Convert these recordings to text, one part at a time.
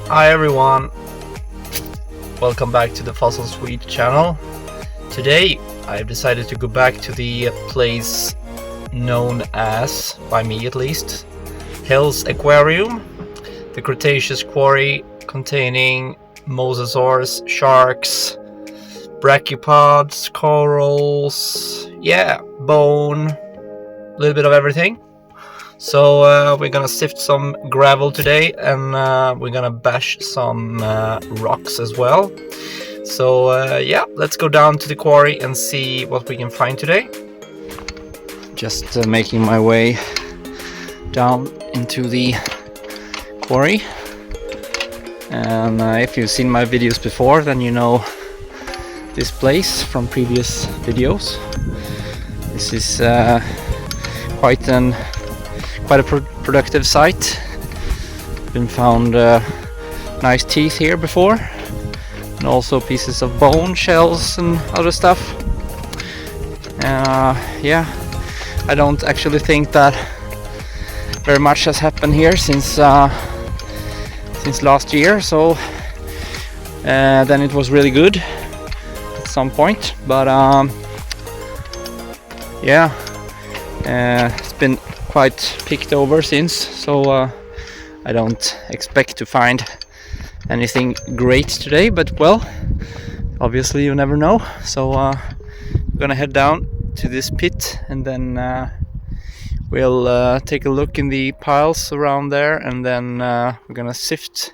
Hi everyone, welcome back to the Fossil Suite channel. Today I've decided to go back to the place known as, by me at least, Hell's Aquarium, the Cretaceous quarry containing mosasaurs, sharks, brachiopods, corals, bone, a little bit of everything. So we're gonna sift some gravel today, and we're gonna bash some rocks as well. So let's go down to the quarry and see what we can find today. Just making my way down into the quarry. And if you've seen my videos before, then you know this place from previous videos. This is quite a productive site. Been found nice teeth here before, and also pieces of bone, shells and other stuff. I don't actually think that very much has happened here since last year, so then it was really good at some point, but it's been quite picked over since, so I don't expect to find anything great today, but well, obviously you never know. So we're gonna head down to this pit, and then we'll take a look in the piles around there, and then we're gonna sift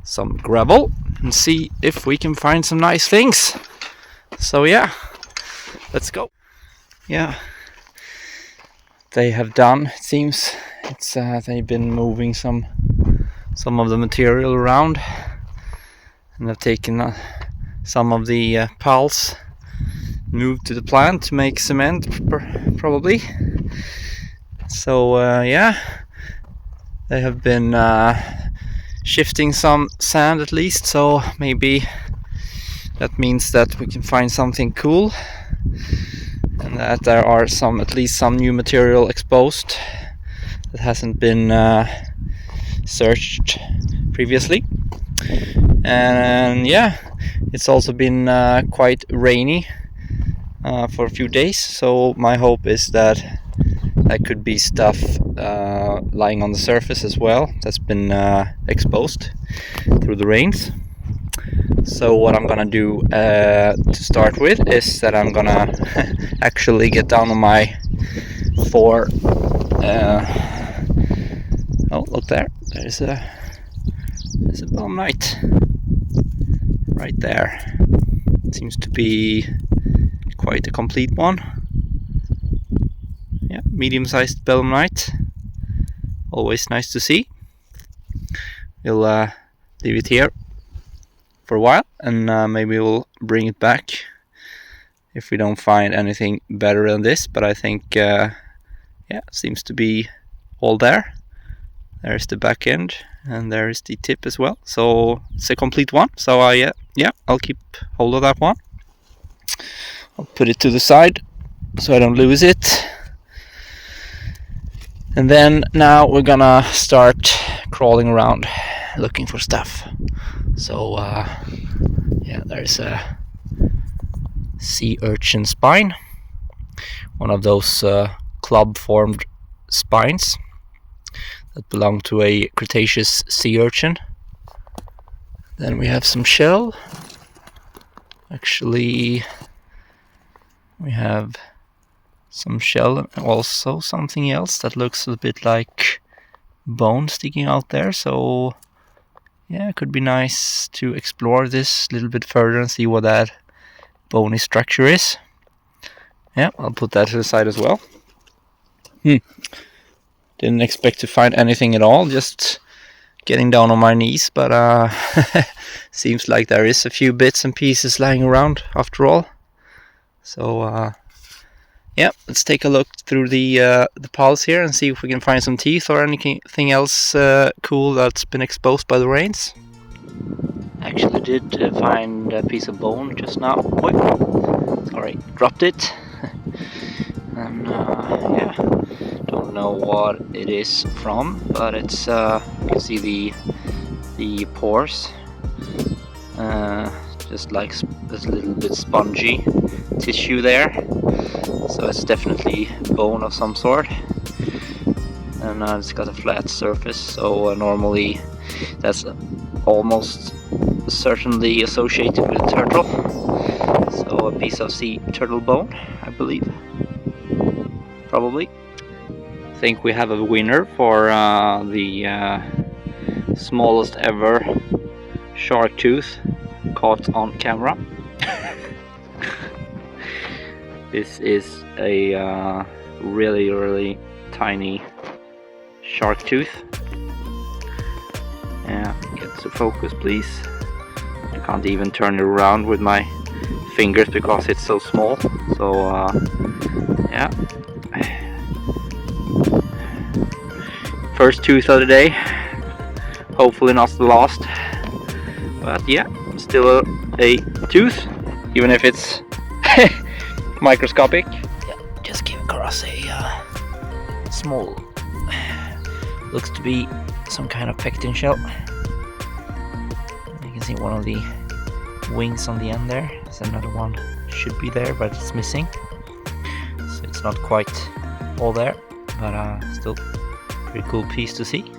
some gravel and see if we can find some nice things. So yeah, let's go. They have done, it seems. It's they've been moving some of the material around, and they've taken some of the piles, moved to the plant to make cement, probably. So they have been shifting some sand at least, so maybe that means that we can find something cool, and that there are at least some new material exposed that hasn't been searched previously. And it's also been quite rainy for a few days, so my hope is that there could be stuff lying on the surface as well that's been exposed through the rains. So what I'm gonna do to start with is that I'm gonna actually get down on my oh, look there, there's a Belemnite right there. It seems to be quite a complete one. Medium-sized Belemnite, always nice to see. We'll leave it here for a while, and maybe we'll bring it back if we don't find anything better than this, but I think seems to be all there. There's the back end, and there's the tip as well, so it's a complete one. So I'll keep hold of that one. I'll put it to the side so I don't lose it. And then now we're gonna start crawling around looking for stuff. So there's a sea urchin spine, one of those club formed spines that belong to a Cretaceous sea urchin. Then we have some shell. Actually, we have some shell and also something else that looks a bit like bone sticking out there. So it could be nice to explore this a little bit further and see what that bony structure is. I'll put that to the side as well. Didn't expect to find anything at all, just getting down on my knees, but seems like there is a few bits and pieces lying around after all. So yeah, let's take a look through the piles here and see if we can find some teeth or anything else cool that's been exposed by the rains. Actually did find a piece of bone just now. Oi, sorry, dropped it. And yeah, don't know what it is from, but it's you can see the pores, just like there's a little bit spongy tissue there, so it's definitely bone of some sort. And it's got a flat surface, so normally that's almost certainly associated with a turtle. So a piece of sea turtle bone, I believe. Probably. I think we have a winner for the smallest ever shark tooth caught on camera. This is a really tiny shark tooth. Yeah, get to focus please. I can't even turn it around with my fingers because it's so small. So yeah, first tooth of the day, hopefully not the last, but yeah, still a tooth, even if it's microscopic. Yeah, just came across a small, looks to be some kind of pecten shell. You can see one of the wings on the end there. There's another one, should be there, but it's missing, so it's not quite all there, but still pretty cool piece to see.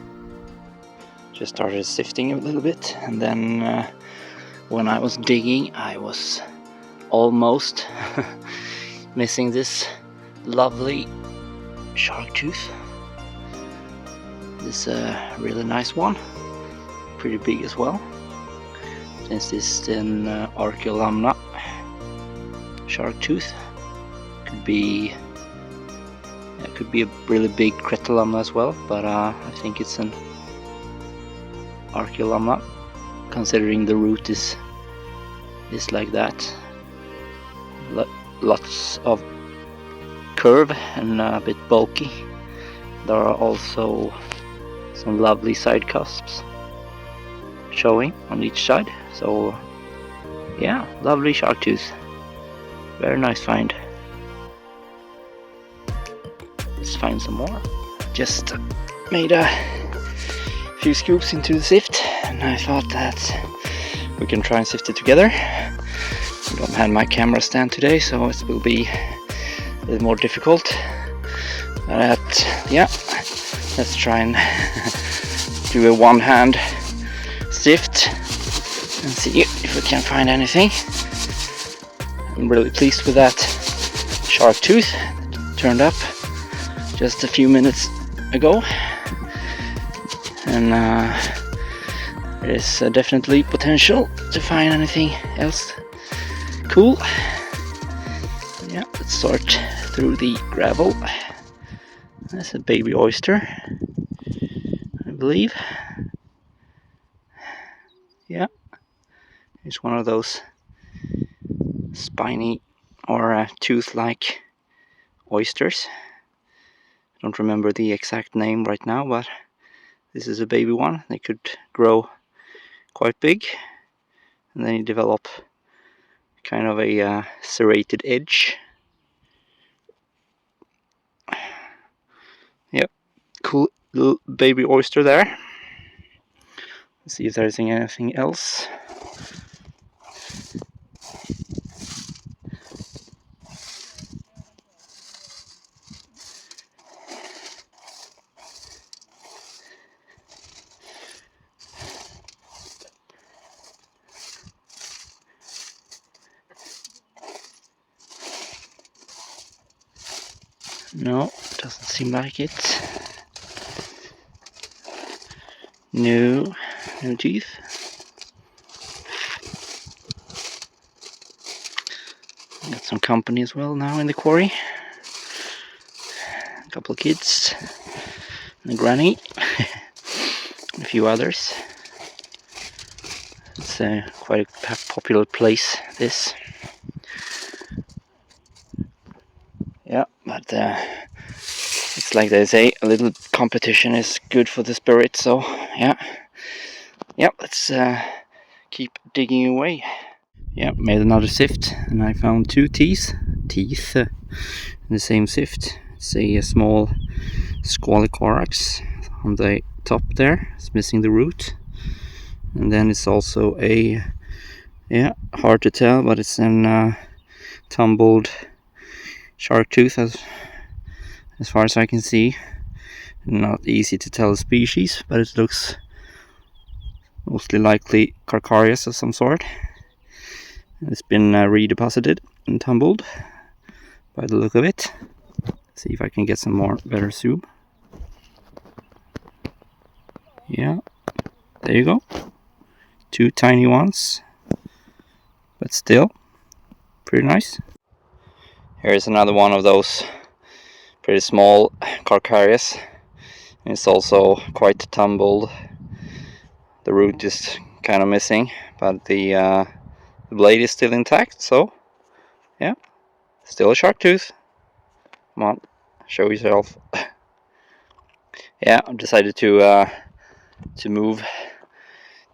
Just started sifting a little bit, and then when I was digging I was almost missing this lovely shark tooth. This is a really nice one, pretty big as well. This is an Aigialosuchus shark tooth. Could be a really big Cretalamna as well, but I think it's an Aigialosuchus, considering the root is like that. Lots of curve and a bit bulky. There are also some lovely side cusps showing on each side. So yeah, lovely shark tooth. Very nice find. Let's find some more. Just made a few scoops into the sift, and I thought that we can try and sift it together. I don't have my camera stand today, so it will be a little more difficult. But yeah, let's try and do a one-hand sift and see if we can find anything. I'm really pleased with that shark tooth. It turned up just a few minutes ago, and there is definitely potential to find anything else cool. Yeah, let's sort through the gravel. That's a baby oyster, I believe. Yeah, it's one of those spiny or tooth-like oysters. I don't remember the exact name right now, but this is a baby one. They could grow quite big, and then you develop kind of a serrated edge. Yep, cool little baby oyster there. Let's see if there's anything else. No, doesn't seem like it. No teeth. Got some company as well now in the quarry. A couple of kids, and a granny, and a few others. It's quite a popular place, this. it's like they say, a little competition is good for the spirit. So yeah, let's keep digging away. Yeah, made another sift, and I found two teeth in the same sift. It's a small Squalicorax on the top there. It's missing the root, and then it's also a, yeah, hard to tell, but it's an tumbled shark tooth as far as I can see. Not easy to tell the species, but it looks mostly likely Cretaceous of some sort. It's been redeposited and tumbled by the look of it. See if I can get some more better zoom. Yeah, there you go. Two tiny ones, but still pretty nice. Here's another one of those pretty small Cretaceous. It's also quite tumbled. The root is kind of missing, but the blade is still intact, so yeah, still a shark tooth. Come on, show yourself. Yeah, I decided to move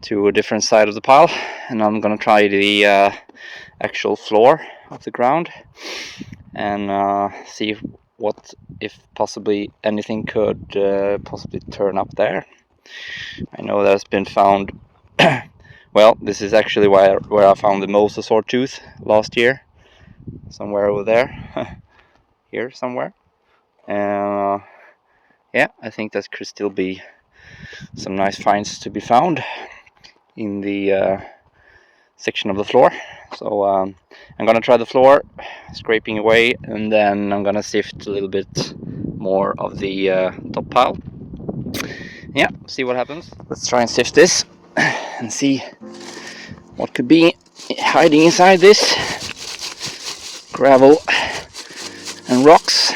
to a different side of the pile, and I'm gonna try the actual floor of the ground and see if possibly anything could possibly turn up there. I know that's been found. Well, this is actually where I found the mosasaur tooth last year, somewhere over there. Here somewhere. Yeah, I think that could still be some nice finds to be found in the section of the floor. So I'm gonna try the floor, scraping away, and then I'm gonna sift a little bit more of the top pile. Yeah, see what happens. Let's try and sift this and see what could be hiding inside this gravel and rocks.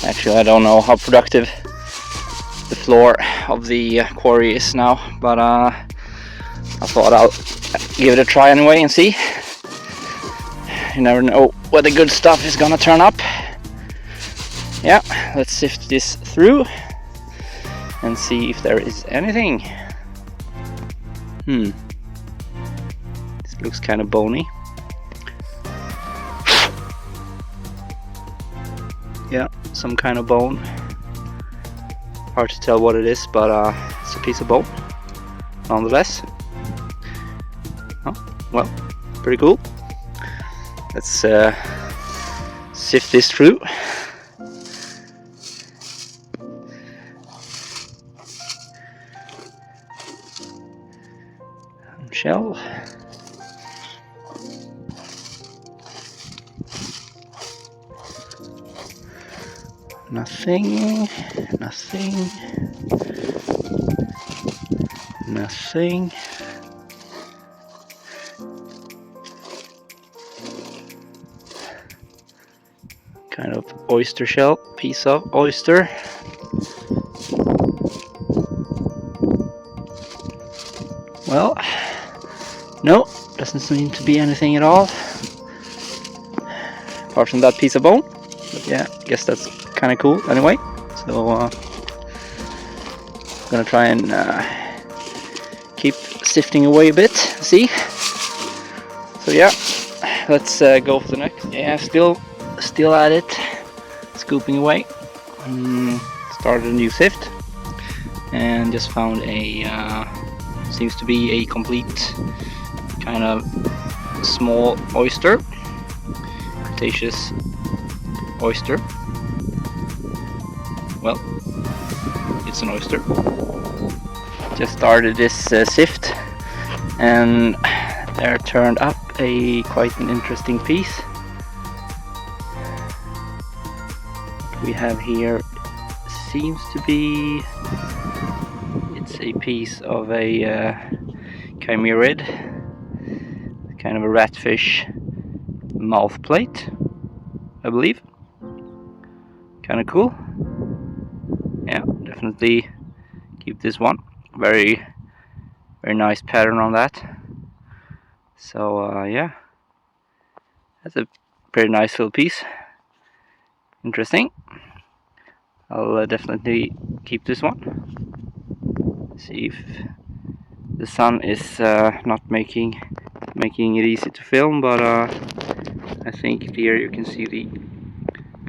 Actually, I don't know how productive the floor of the quarry is now, but I thought I'll give it a try anyway and see. You never know where the good stuff is gonna turn up. Yeah, let's sift this through and see if there is anything. This looks kind of bony. Yeah, some kind of bone. Hard to tell what it is, but it's a piece of bone nonetheless. Oh, well, pretty cool. Let's sift this through. Shell. Nothing. Kind of oyster shell, piece of oyster. Well, no, doesn't seem to be anything at all, apart from that piece of bone. But yeah, I guess that's kind of cool anyway. So gonna try and keep sifting away a bit, see. So yeah, let's go for the next. Yeah, still at it, scooping away. Started a new sift and just found a seems to be a complete kind of small oyster, Cretaceous oyster. Well, it's an oyster. Just started this sift, and there turned up quite an interesting piece. What we have here seems to be, it's a piece of a chimerid, kind of a ratfish mouth plate, I believe. Kind of cool. Yeah, definitely keep this one. Very nice pattern on that. So yeah, that's a pretty nice little piece. Interesting. I'll definitely keep this one. See if the sun is not making it easy to film, but I think here you can see the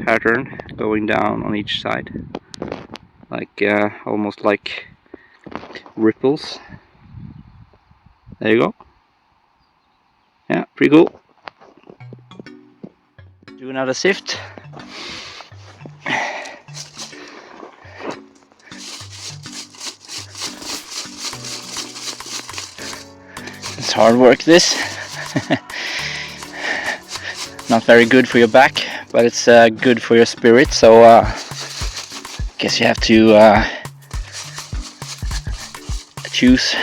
pattern going down on each side, like almost like ripples. There you go. Yeah, pretty cool. Do another sift. It's hard work, this. Not very good for your back, but it's good for your spirit, so guess you have to choose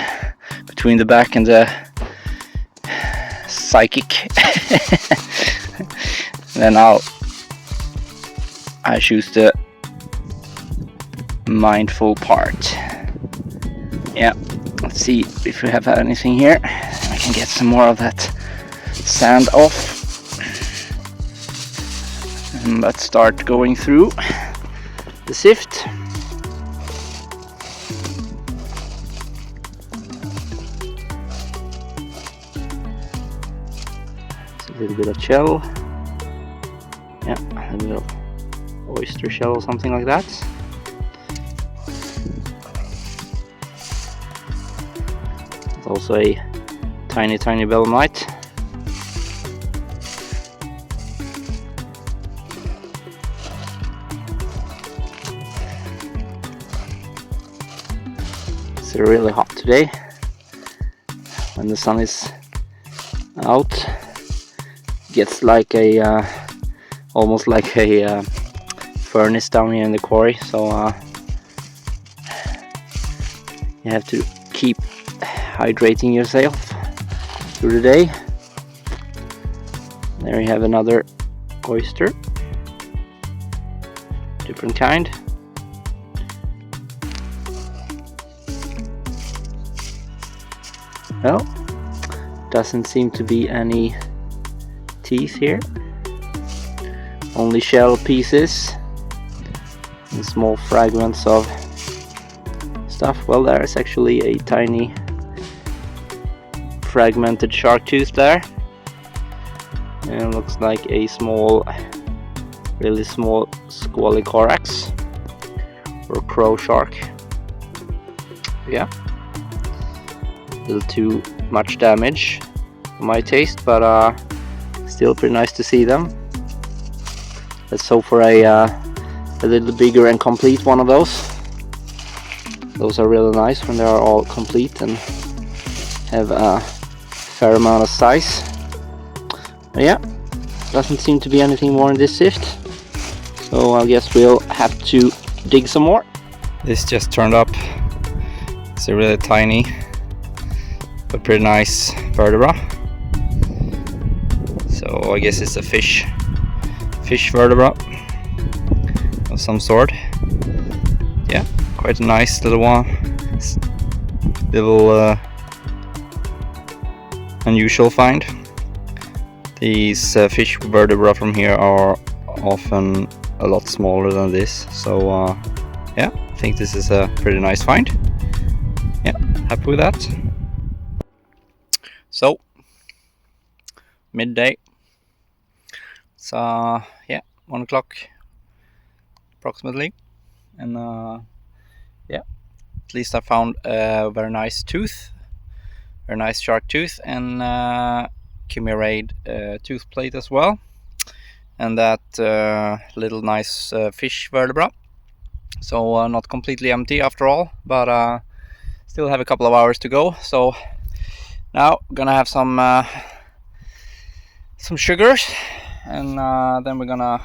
between the back and the psychic. Then I choose the mindful part. Yeah, let's see if we have anything here. I can get some more of that sand off. And let's start going through the sift. It's a little bit of shell. Yeah, a little oyster shell or something like that. It's also a tiny Belemnite. It's really hot today. When the sun is out, it gets like a almost like a furnace down here in the quarry, so you have to keep hydrating yourself through the day. There you have another oyster, different kind. Well, doesn't seem to be any teeth here. Only shell pieces and small fragments of stuff. Well, there is actually a tiny fragmented shark tooth there, and it looks like a small, really small squalicorax or crow shark. Yeah, a little too much damage for my taste, but still pretty nice to see them. Let's hope for a little bigger and complete one of those. Those are really nice when they are all complete and have a fair amount of size. But yeah, doesn't seem to be anything more in this sift, so I guess we'll have to dig some more. This just turned up. It's a really tiny but pretty nice vertebra. So I guess it's a fish vertebra of some sort. Yeah, quite a nice little one. Little unusual find. These fish vertebra from here are often a lot smaller than this, so yeah, I think this is a pretty nice find. Yeah, happy with that. So midday. It's yeah, 1 o'clock approximately, and yeah, at least I found a very nice tooth, very nice shark tooth, and Chimaera tooth plate as well, and that little nice fish vertebra. So not completely empty after all, but still have a couple of hours to go. So now gonna have some sugars, and then we're gonna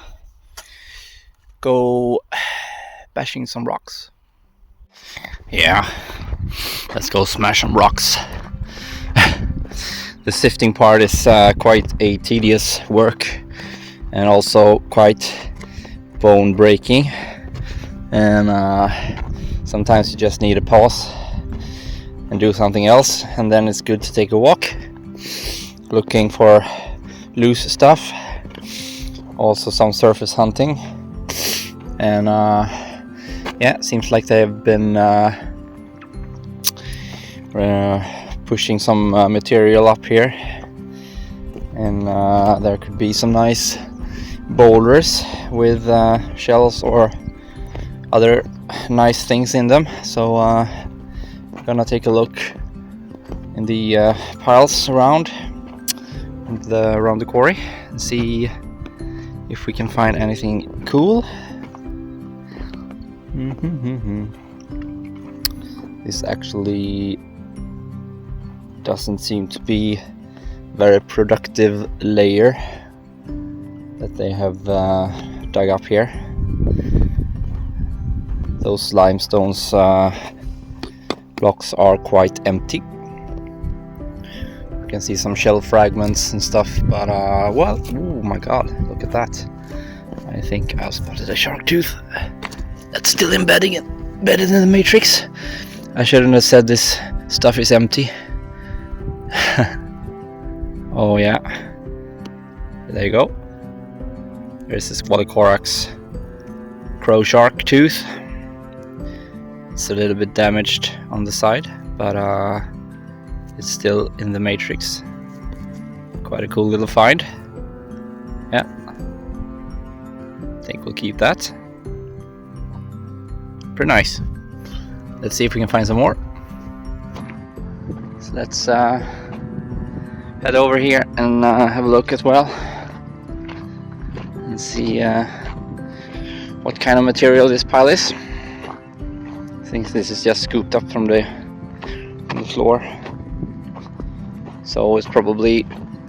go bashing some rocks. Yeah, let's go smash some rocks. The sifting part is quite a tedious work and also quite bone breaking, and Sometimes you just need a pause and do something else, and then it's good to take a walk looking for loose stuff. Also some surface hunting, and yeah, it seems like they've been pushing some material up here, and there could be some nice boulders with shells or other nice things in them. So I'm gonna take a look in the piles around the quarry and see if we can find anything cool. This actually doesn't seem to be very productive layer that they have dug up here. Those limestones blocks are quite empty. You can see some shell fragments and stuff, but well, oh my god, look at that. I think I spotted a shark tooth that's still embedded in the matrix. I shouldn't have said this stuff is empty. Oh yeah, there you go. There's this Qualicorax crow shark tooth. It's a little bit damaged on the side, but it's still in the matrix. Quite a cool little find. Yeah, I think we'll keep that. Pretty nice. Let's see if we can find some more. So let's head over here and have a look as well and see what kind of material this pile is. I think this is just scooped up from the floor, so it's probably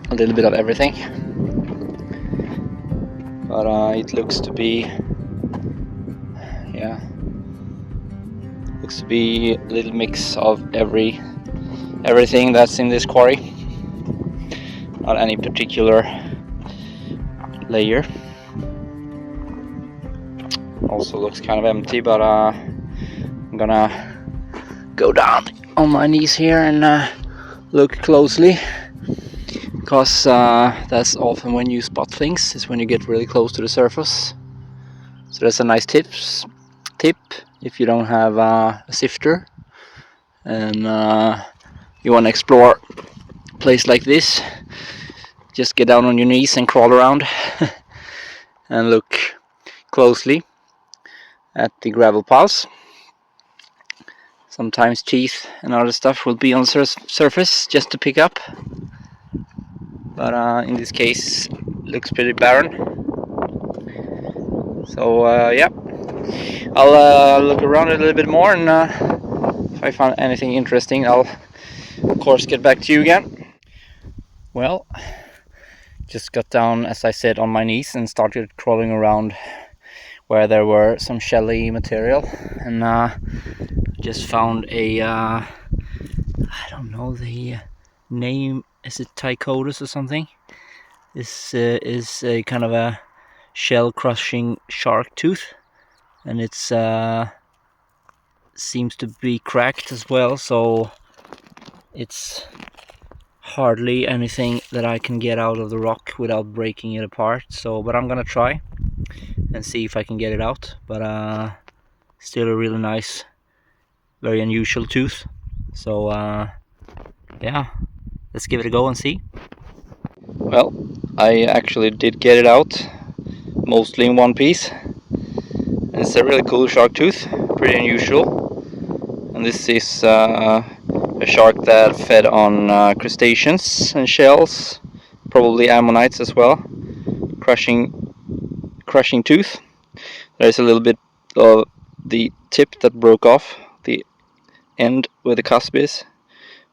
a little bit of everything, but it looks to be, yeah, looks to be a little mix of everything that's in this quarry. Not any particular layer. Also looks kind of empty, but I'm gonna go down on my knees here and look closely, because that's often when you spot things, is when you get really close to the surface. So that's a nice tip if you don't have a sifter and you want to explore a place like this. Just get down on your knees and crawl around and look closely at the gravel piles. Sometimes teeth and other stuff will be on the surface just to pick up, but in this case looks pretty barren. So yeah, I'll look around a little bit more, and if I find anything interesting, I'll of course get back to you again. Well, just got down, as I said, on my knees and started crawling around where there were some shelly material, and just found a I don't know the name, is it Trichotis or something? This is a kind of a shell crushing shark tooth, and it's seems to be cracked as well, so it's hardly anything that I can get out of the rock without breaking it apart. So, but I'm gonna try and see if I can get it out. But still a really nice, very unusual tooth. So yeah, let's give it a go and see. Well, I actually did get it out, mostly in one piece. And it's a really cool shark tooth, pretty unusual. And this is a shark that fed on crustaceans and shells, probably ammonites as well. Crushing tooth. There's a little bit of the tip that broke off, the end where the cusp is.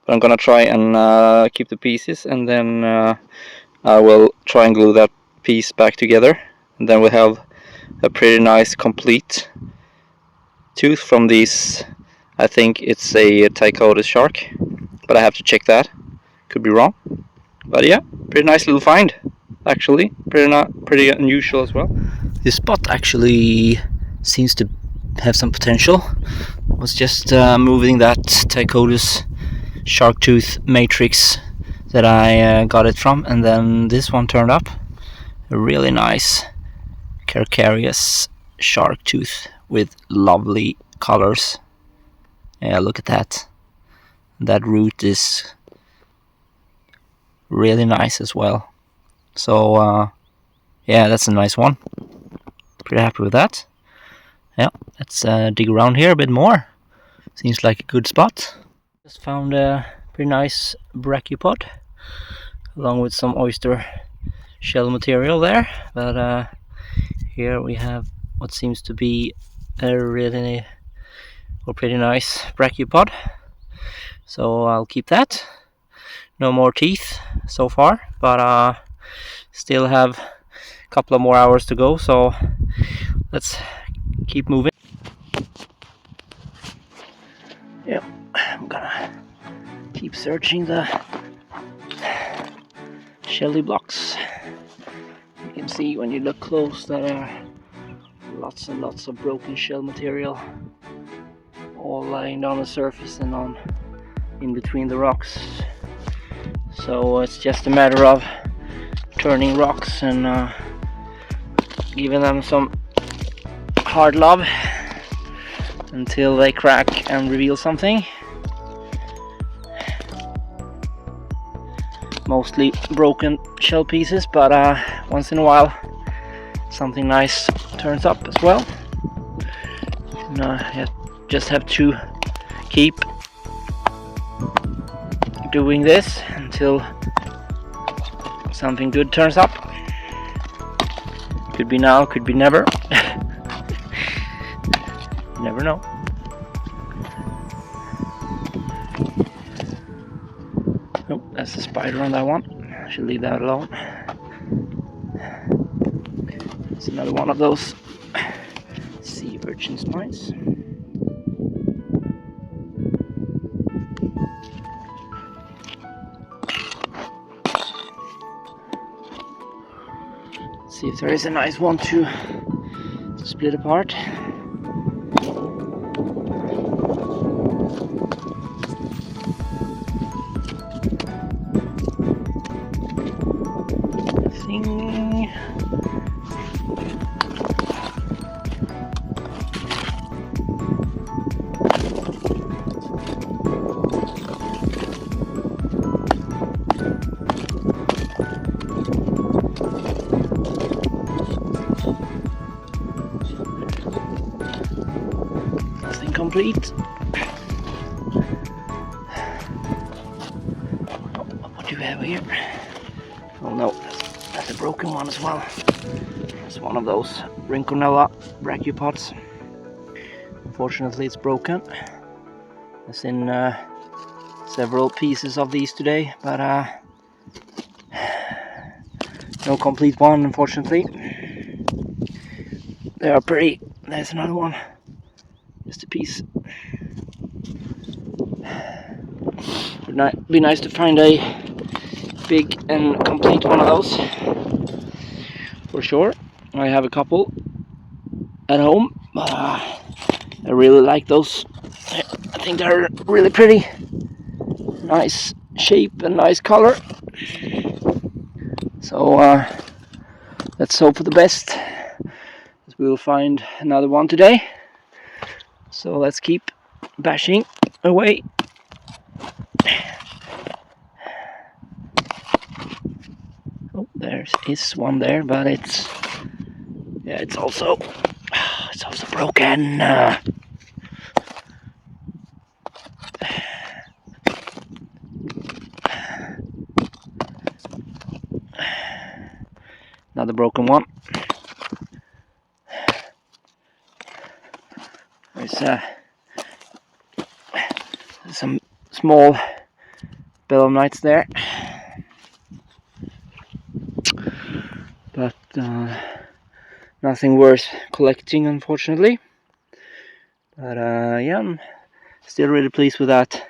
But I'm gonna try and keep the pieces, and then I will try and glue that piece back together, and then we'll have a pretty nice complete tooth from these. I think it's a Trichotis shark, but I have to check that. Could be wrong. But yeah, pretty nice little find, actually. Pretty unusual as well. This spot actually seems to have some potential. I was just moving that Tychodus shark tooth matrix that I got it from, and then this one turned up. A really nice Cretaceous shark tooth with lovely colors. Yeah, look at that. That root is really nice as well. So yeah, that's a nice one. Pretty happy with that. Yeah, let's dig around here a bit more. Seems like a good spot. Just found a pretty nice brachiopods along with some oyster shell material there, but here we have what seems to be a really or pretty nice brachiopod, so I'll keep that. No more teeth so far, but still have a couple of more hours to go, so let's keep moving. Yep, I'm gonna keep searching the shelly blocks. You can see when you look close that there are lots and lots of broken shell material all lying down the surface and on in between the rocks. So it's just a matter of turning rocks and giving them some hard love until they crack and reveal something. Mostly broken shell pieces, but once in a while something nice turns up as well. And, just have to keep doing this until something good turns up. Could be now, could be never. You never know. Oh, that's a spider on that one. I should leave that alone. It's another one of those sea urchin spines. See if there is a nice one to split apart. Nothing complete. Oh, what do we have here? Oh no, that's a broken one as well. It's one of those Rinconella brachiopods. Unfortunately it's broken. There's in several pieces of these today, but no complete one unfortunately. They are pretty. There's another one. Just a piece. Would be nice to find a big and complete one of those. For sure. I have a couple at home. I really like those. I think they're really pretty. Nice shape and nice color. So let's hope for the best. We'll find another one today. So let's keep bashing away. Oh, there is one there, but it's also broken. Another broken one. There's some small Belemnites there, but nothing worth collecting unfortunately. But yeah, I'm still really pleased with that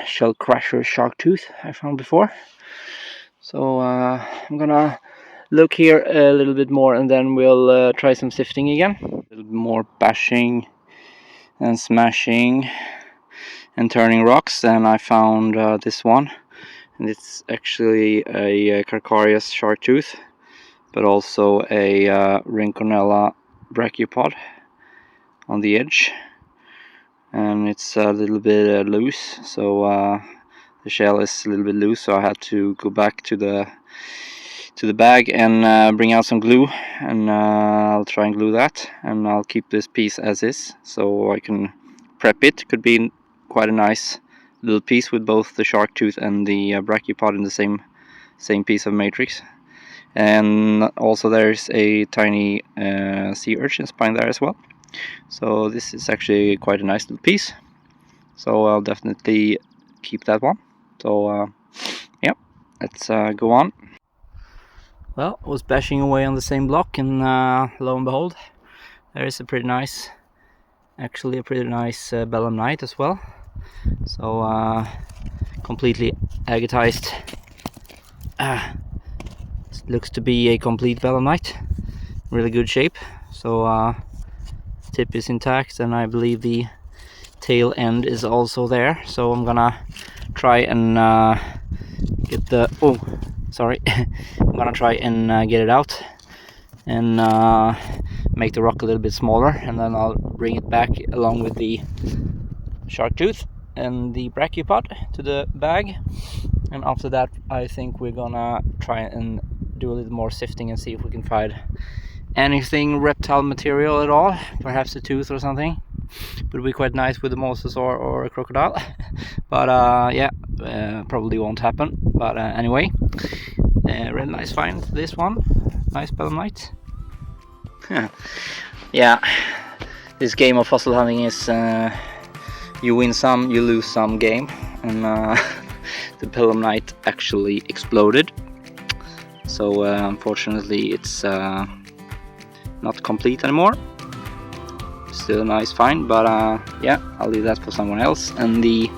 shell crusher shark tooth I found before. So I'm gonna look here a little bit more, and then we'll try some sifting again. A little bit more bashing and smashing and turning rocks, and I found this one, and it's actually a Calcareous shark tooth, but also a Rinconella brachiopod on the edge, and it's a little bit loose, so the shell is a little bit loose, so I had to go back to the bag and bring out some glue, and I'll try and glue that, and I'll keep this piece as is so I can prep it. Could be quite a nice little piece with both the shark tooth and the brachiopod in the same piece of matrix. And also there's a tiny sea urchin spine there as well, so this is actually quite a nice little piece, so I'll definitely keep that one. So yeah, let's go on. Well, I was bashing away on the same block, and lo and behold, there is a pretty nice Belemnite as well. So completely agatized. It looks to be a complete Belemnite, really good shape. So tip is intact, and I believe the tail end is also there. So I'm gonna try and get the I'm gonna try and get it out and make the rock a little bit smaller, and then I'll bring it back along with the shark tooth and the brachiopod to the bag. And after that, I think we're gonna try and do a little more sifting and see if we can find anything reptile material at all, perhaps a tooth or something. It would be quite nice with a mosasaur or a crocodile. But yeah, probably won't happen. But anyway, really nice find, this one. Nice Belemnite. Yeah, this game of fossil hunting is you win some, you lose some game, and the Belemnite actually exploded. So unfortunately it's not complete anymore. Still a nice find, but yeah, I'll leave that for someone else. And the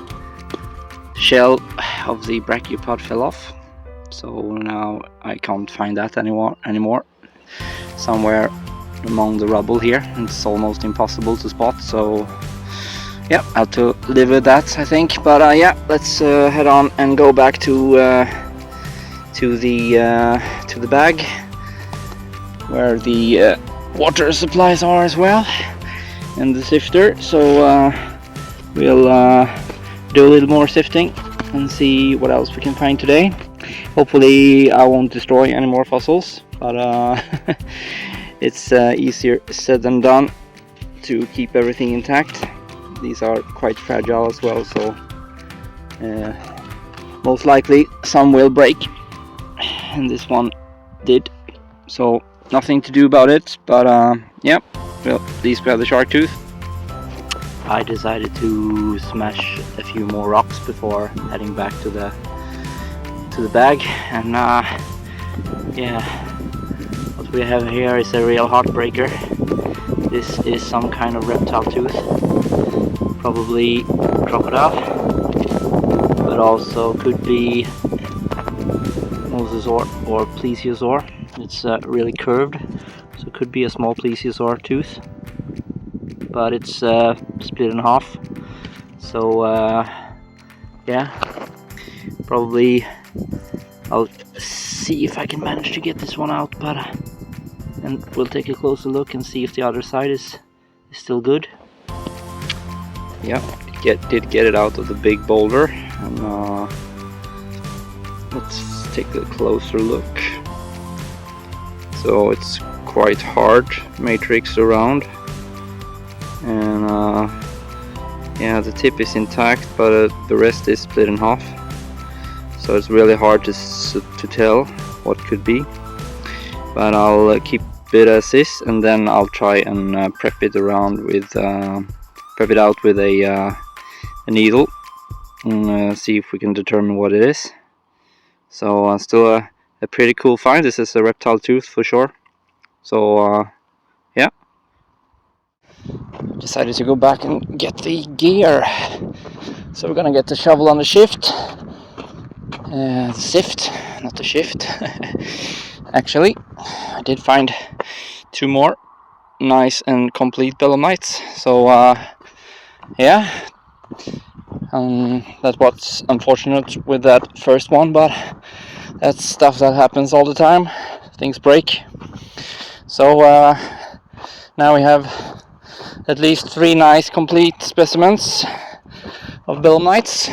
shell of the brachiopod fell off, so now I can't find that anymore. Somewhere among the rubble here, and it's almost impossible to spot. So yeah, I'll have to live with that, I think. But yeah, let's head on and go back to the bag where the water supplies are as well, and the sifter. So we'll do a little more sifting and see what else we can find today. Hopefully I won't destroy any more fossils, but it's easier said than done to keep everything intact. These are quite fragile as well, so most likely some will break, and this one did, so nothing to do about it. But yeah, well, at least we have the shark tooth. I decided to smash a few more rocks before heading back to the bag, and yeah, what we have here is a real heartbreaker. This is some kind of reptile tooth, probably crocodile, but also could be mosasaur or plesiosaur. It's really curved, so it could be a small plesiosaur tooth, but it's split in half. So yeah, probably I'll see if I can manage to get this one out, but and we'll take a closer look and see if the other side is still good. Yeah, did get it out of the big boulder, and let's take a closer look. So it's quite hard matrix around, and yeah, the tip is intact, but the rest is split in half, so it's really hard to tell what could be. But I'll keep it as is, and then I'll try and prep it around with prep it out with a needle, and see if we can determine what it is. So still a pretty cool find. This is a reptile tooth for sure. So yeah, decided to go back and get the gear. So we're gonna get the shovel on the shift, sift, not the shift, Actually, I did find 2 more nice and complete Belemnites. So yeah, that's what's unfortunate with that first one, but that's stuff that happens all the time. Things break. So now we have at least 3 nice complete specimens of Belemnites,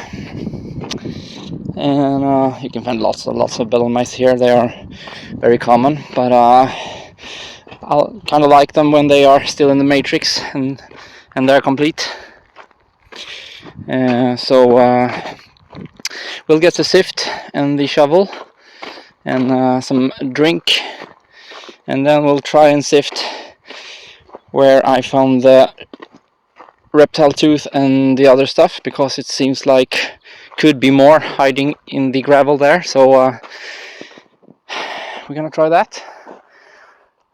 and you can find lots of Belemnites here. They are very common, but I kind of like them when they are still in the matrix and they're complete. So we'll get the sift and the shovel and some drink, and then we'll try and sift where I found the reptile tooth and the other stuff, because it seems like could be more hiding in the gravel there. So we're gonna try that.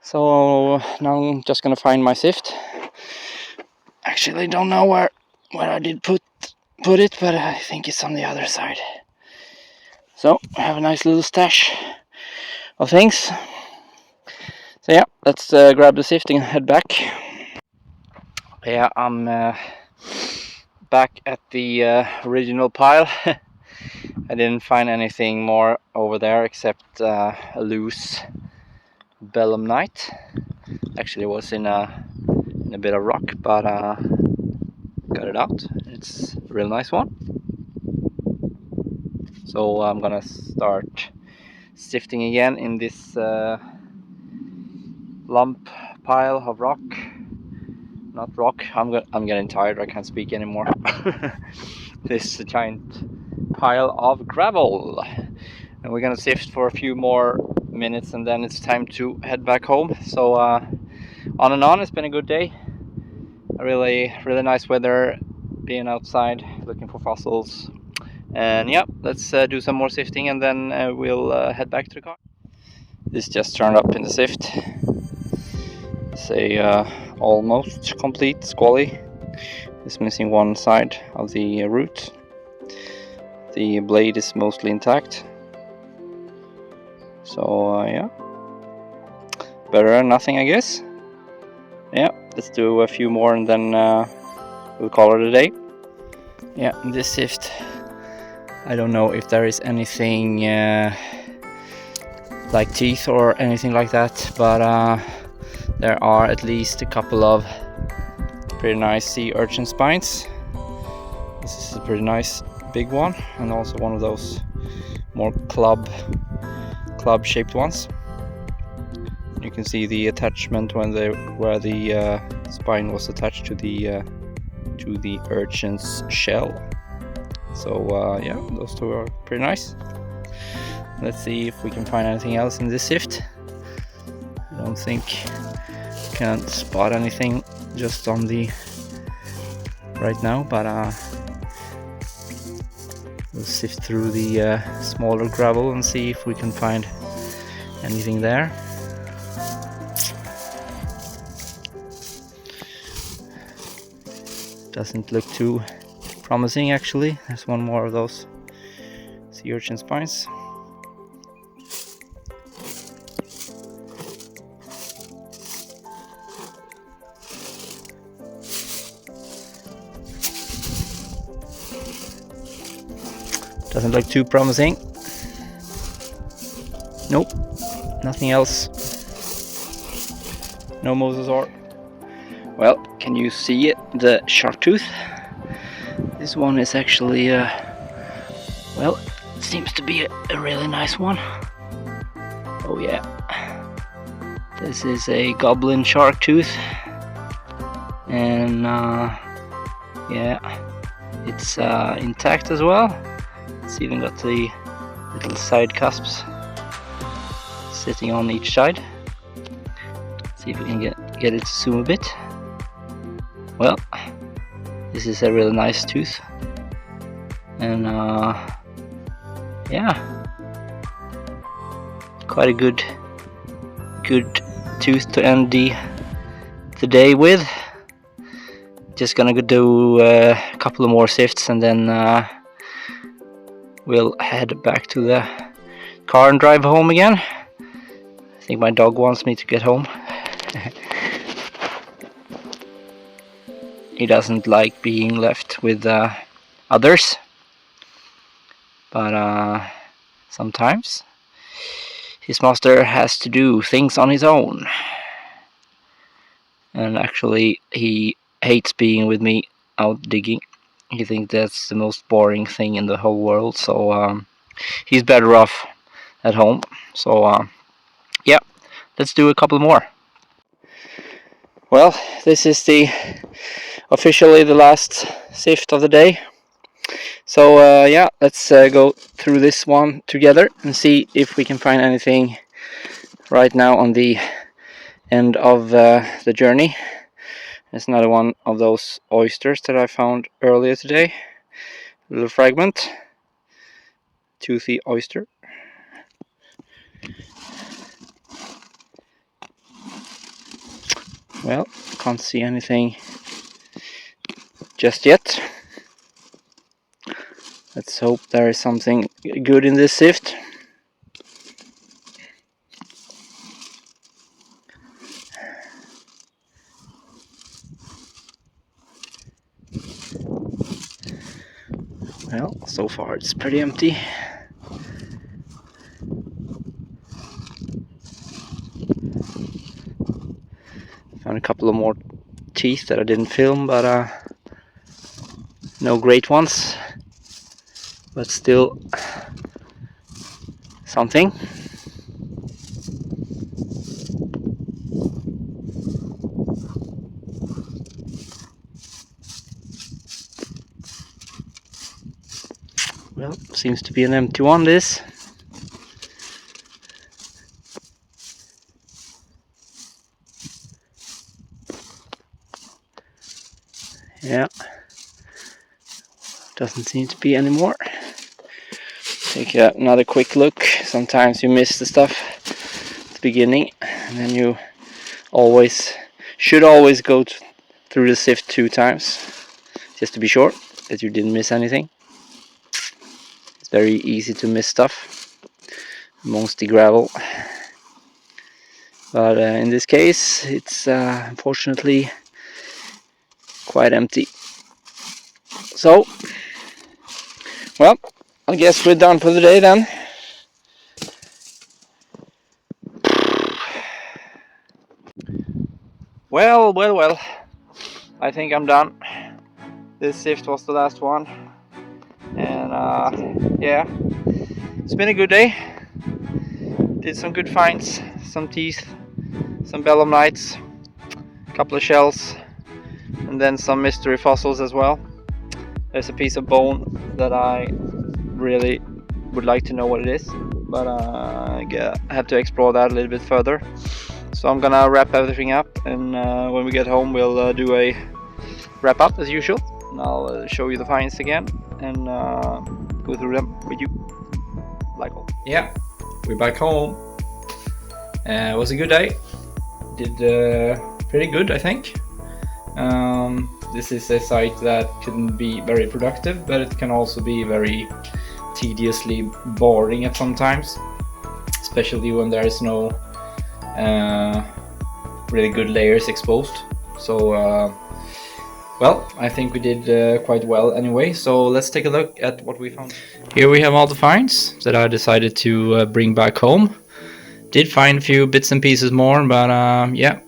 So now I'm just gonna find my sift. Actually, don't know where I did put it, but I think it's on the other side. So I have a nice little stash of things. So yeah, let's grab the sift and head back. Yeah, I'm back at the original pile. I didn't find anything more over there except a loose Belemnite. Actually, it was in a bit of rock, but got it out. It's a real nice one. So I'm gonna start sifting again in this lump pile of rock. Not rock. I'm getting tired. I can't speak anymore. This giant pile of gravel, and we're gonna sift for a few more minutes, and then it's time to head back home. So on and on. It's been a good day. A really nice weather. Being outside, looking for fossils, and yeah, let's do some more sifting, and then we'll head back to the car. This just turned up in the sift. It's a almost complete squally. It's missing one side of the root. The blade is mostly intact. So yeah, better than nothing, I guess. Yeah, let's do a few more, and then we'll call it a day. Yeah, this sift, I don't know if there is anything like teeth or anything like that, but there are at least a couple of pretty nice sea urchin spines. This is a pretty nice big one, and also one of those more club shaped ones. You can see the attachment where the spine was attached to the urchin's shell. So yeah, those two are pretty nice. Let's see if we can find anything else in this sift. I don't think I can't spot anything just on the right now, but we'll sift through the smaller gravel and see if we can find anything there. Doesn't look too promising, actually. There's one more of those sea urchin spines. Doesn't look too promising. Nope, nothing else. No mosasaur. Well, can you see it? The shark tooth. This one is actually, well, it seems to be a really nice one. Oh yeah. This is a goblin shark tooth. And yeah, it's intact as well. It's even got the little side cusps sitting on each side. Let's see if we can get it to zoom a bit. Well, this is a really nice tooth, and yeah, quite a good tooth to end the day with. Just gonna do a couple of more sifts, and then we'll head back to the car and drive home again. think my dog wants me to get home. He doesn't like being left with others, but sometimes his master has to do things on his own. And actually he hates being with me out digging. He thinks that's the most boring thing in the whole world, so he's better off at home. So yeah, let's do a couple more. Well, this is officially the last sift of the day. So yeah, let's go through this one together and see if we can find anything right now on the end of the journey. There's another one of those oysters that I found earlier today. A little fragment. Toothy oyster. Well, can't see anything just yet. Let's hope there is something good in this sift. Well, so far it's pretty empty. Found a couple of more teeth that I didn't film, but no great ones. But still something. Well, seems to be an empty one, this. Yeah. Doesn't seem to be any more. Take another quick look. Sometimes you miss the stuff at the beginning, and then you should always go through the sift 2 times, just to be sure that you didn't miss anything. It's very easy to miss stuff amongst the gravel, but in this case it's unfortunately quite empty. So, well, I guess we're done for the day then. Well, I think I'm done. This sift was the last one, and yeah, it's been a good day. Did some good finds, some teeth, some Belemnites, a couple of shells, and then some mystery fossils as well. There's a piece of bone that I really would like to know what it is, but I have to explore that a little bit further. So I'm gonna wrap everything up, and when we get home we'll do a wrap up as usual, and I'll show you the finds again and go through them with you like always. Yeah, we're back home. It was a good day. Did pretty good, I think. This is a site that can be very productive, but it can also be very tediously boring at some times, especially when there is no really good layers exposed. So well, I think we did quite well anyway, so let's take a look at what we found. Here we have all the finds that I decided to bring back home. Did find a few bits and pieces more, but yeah,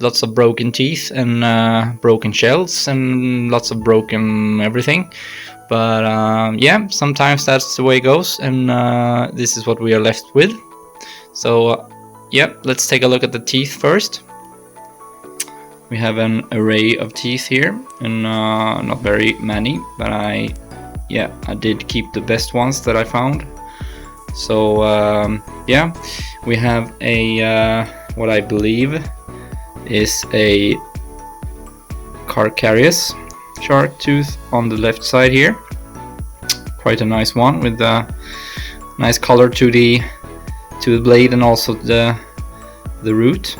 lots of broken teeth and broken shells and lots of broken everything. But yeah, sometimes that's the way it goes, and this is what we are left with. So yeah, let's take a look at the teeth first. We have an array of teeth here, and not very many, but I did keep the best ones that I found. So yeah, we have a what I believe is a Cretaceous shark tooth on the left side here. Quite a nice one with a nice color to the blade and also the root.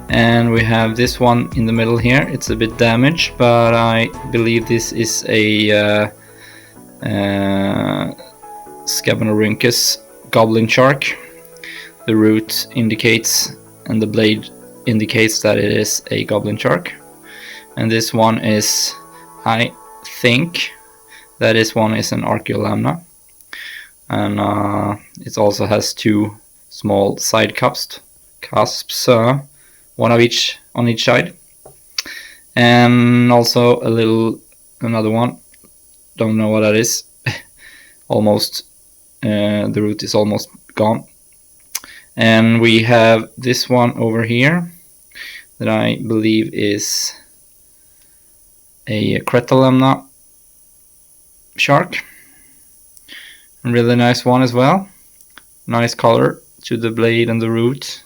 And we have this one in the middle here. It's a bit damaged, but I believe this is a Scabanorhynchus goblin shark. the root indicates and the blade indicates that it is a goblin shark. And this one is, I think that this one is an Aigialosuchus, and it also has two small side cusps, one of each on each side, and also another one. Don't know what that is. Almost, the root is almost gone. And we have this one over here that I believe is a Cretalamna shark. A really nice one as well. Nice color to the blade and the root,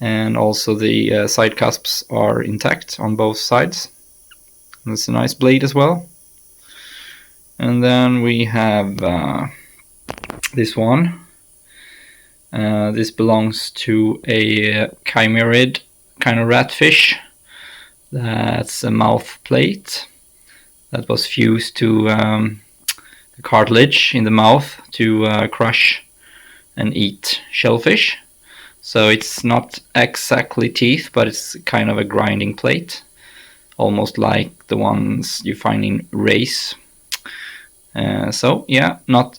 and also the side cusps are intact on both sides. And it's a nice blade as well. And then we have this one. This belongs to a chimerid kind of ratfish. That's a mouth plate that was fused to the cartilage in the mouth to crush and eat shellfish. So it's not exactly teeth, but it's kind of a grinding plate, almost like the ones you find in rays. So yeah, not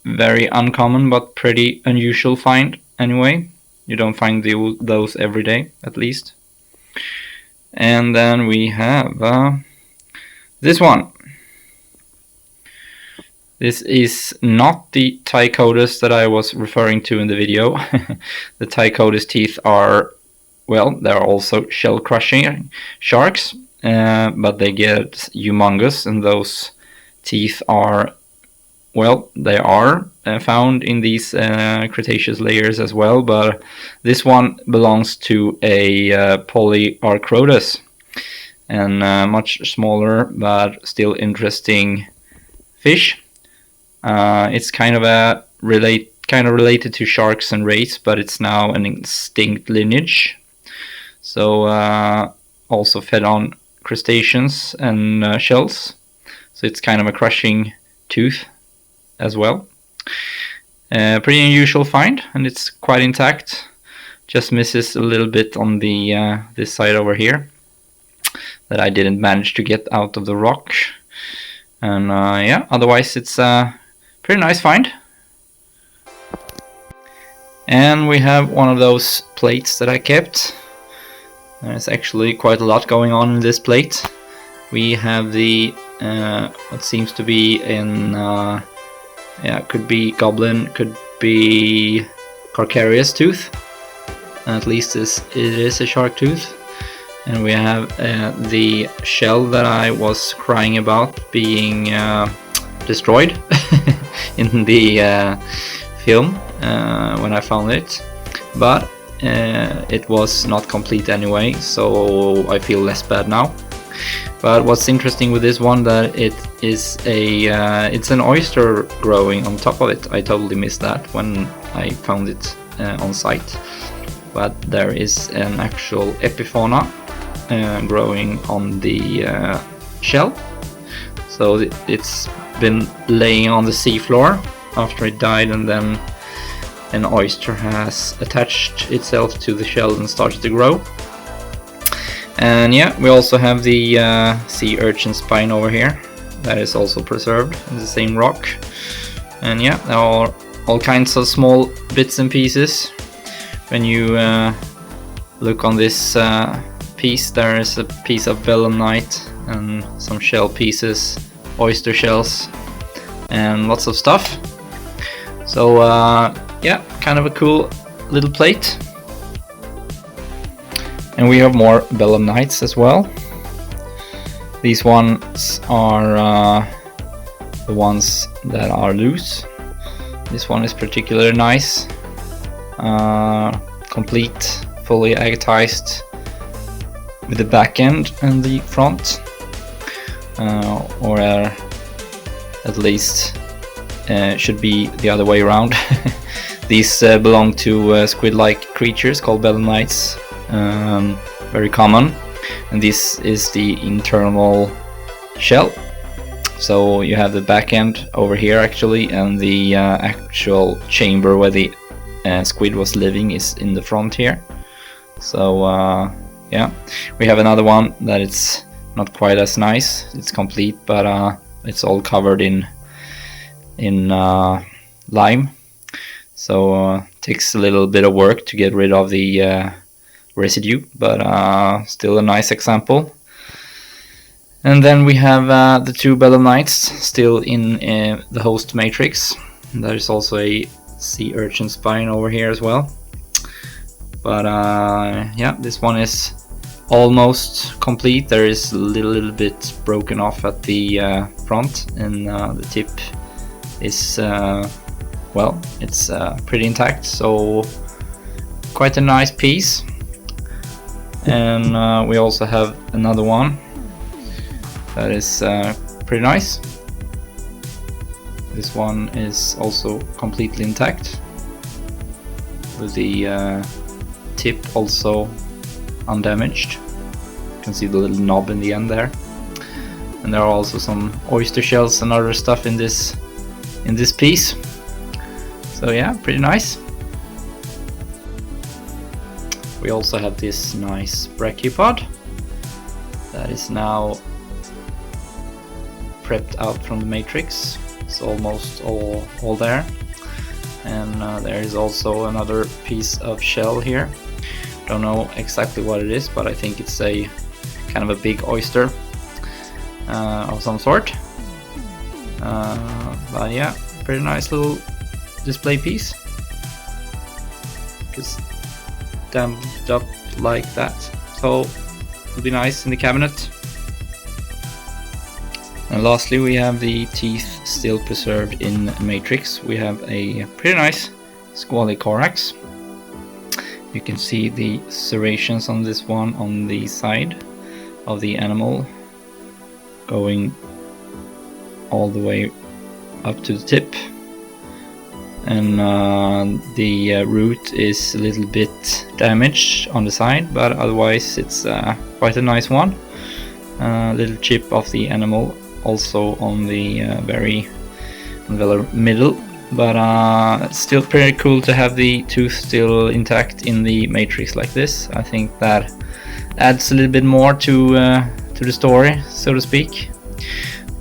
very uncommon, but pretty unusual find anyway. You don't find those every day, at least. And then we have this one. This is not the Trichodus that I was referring to in the video. The Trichodus teeth are, well, they're also shell crushing sharks, but they get humongous, and those teeth are, well, they are found in these Cretaceous layers as well, but this one belongs to a Polyarchrodus, and much smaller but still interesting fish. It's kind of related to sharks and rays, but it's now an extinct lineage. So also fed on crustaceans and shells. So it's kind of a crushing tooth as well. Pretty unusual find, and it's quite intact. Just misses a little bit on the this side over here that I didn't manage to get out of the rock. And yeah, otherwise it's a pretty nice find. And we have one of those plates that I kept. There's actually quite a lot going on in this plate. We have the what seems to be in yeah, could be goblin, could be Cretaceous tooth. At least it is a shark tooth. And we have the shell that I was crying about being destroyed in the film when I found it. But it was not complete anyway, so I feel less bad now. But what's interesting with this one, that it is a it's an oyster growing on top of it. I totally missed that when I found it on site. But there is an actual epifauna growing on the shell. So it's been laying on the seafloor after it died, and then an oyster has attached itself to the shell and started to grow. And yeah, we also have the sea urchin spine over here that is also preserved in the same rock. And yeah, there are all kinds of small bits and pieces. When you look on this piece, there is a piece of Belemnite and some shell pieces, oyster shells, and lots of stuff. So yeah, kind of a cool little plate. And we have more Belemnites as well. These ones are the ones that are loose. This one is particularly nice. Complete, fully agatized with the back end and the front. Or at least should be the other way around. These belong to squid-like creatures called Belemnites. Very common, and this is the internal shell. So you have the back end over here actually, and the actual chamber where the squid was living is in the front here. So yeah, we have another one that it's not quite as nice. It's complete, but it's all covered in lime. So takes a little bit of work to get rid of the residue, but still a nice example. And then we have the two Belemnites still in the host matrix. There's also a sea urchin spine over here as well. But yeah, this one is almost complete. There is a little bit broken off at the front, and the tip is well, it's pretty intact, so quite a nice piece. And we also have another one that is pretty nice. This one is also completely intact, with the tip also undamaged. You can see the little knob in the end there. And there are also some oyster shells and other stuff in this piece. So yeah, pretty nice. We also have this nice brachipod that is now prepped out from the matrix. It's almost all there. And there is also another piece of shell here. Don't know exactly what it is, but I think it's a kind of a big oyster of some sort. But yeah, pretty nice little display piece. Just damped up like that. So it'll be nice in the cabinet. And lastly, we have the teeth still preserved in matrix. We have a pretty nice squally corax. You can see the serrations on this one on the side of the animal, going all the way up to the tip. And the root is a little bit damaged on the side, but otherwise it's quite a nice one. Little chip of the animal also on the very middle, but it's still pretty cool to have the tooth still intact in the matrix like this. I think that adds a little bit more to the story, so to speak.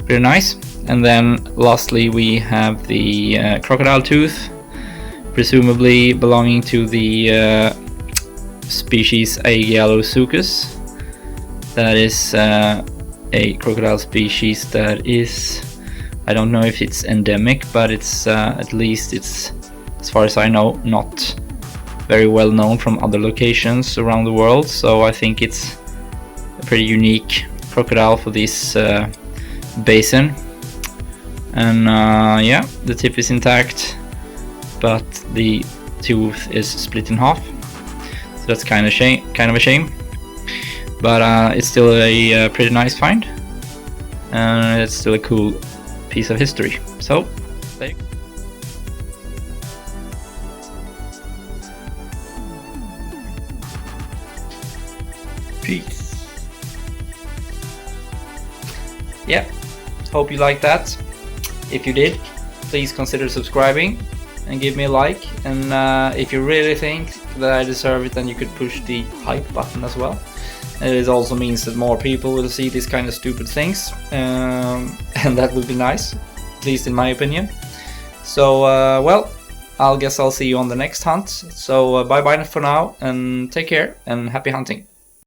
Pretty nice. And then lastly we have the crocodile tooth, presumably belonging to the species Aigialosuchus. That is a crocodile species that is, I don't know if it's endemic, but it's at least it's, as far as I know, not very well known from other locations around the world. So I think it's a pretty unique crocodile for this basin. And yeah, the tip is intact, but the tooth is split in half. So that's kind of a shame. But it's still a pretty nice find, and it's still a cool piece of history. So there you go. Peace. Yeah, hope you liked that. If you did, please consider subscribing and give me a like. And if you really think that I deserve it, then you could push the hype button as well. It also means that more people will see these kind of stupid things, and that would be nice, at least in my opinion. So well, I'll see you on the next hunt. So bye bye for now, and take care, and happy hunting.